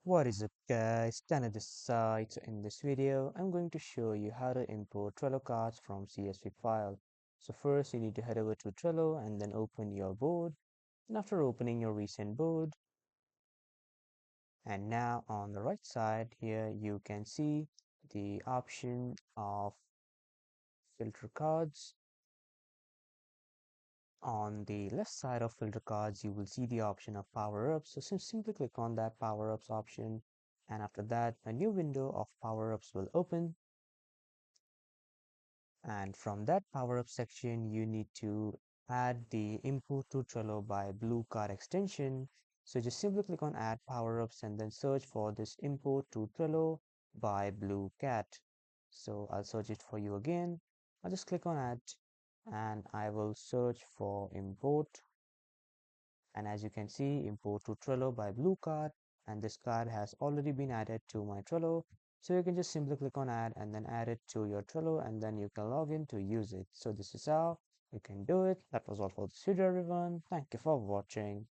What is up guys, Tanner this side. So in this video, I'm going to show you how to import Trello cards from CSV file. So first you need to head over to Trello and then open your board. And after opening your recent board, and now on the right side here, you can see the option of filter cards. On the left side of filter cards, you will see the option of power-ups. So simply click on that power-ups option. And after that, a new window of power-ups will open. And from that power-up section, you need to add the import to Trello by blue card extension. So just simply click on add power-ups and then search for this import to Trello by blue cat. So I'll search it for you again. I'll just click on add and I will search for import. And as you can see, import to Trello by blue card, and this card has already been added to my Trello. So you can just simply click on add and then add it to your Trello, and then you can log in to use it. So this is how you can do it. That was all for this video, everyone. Thank you for watching.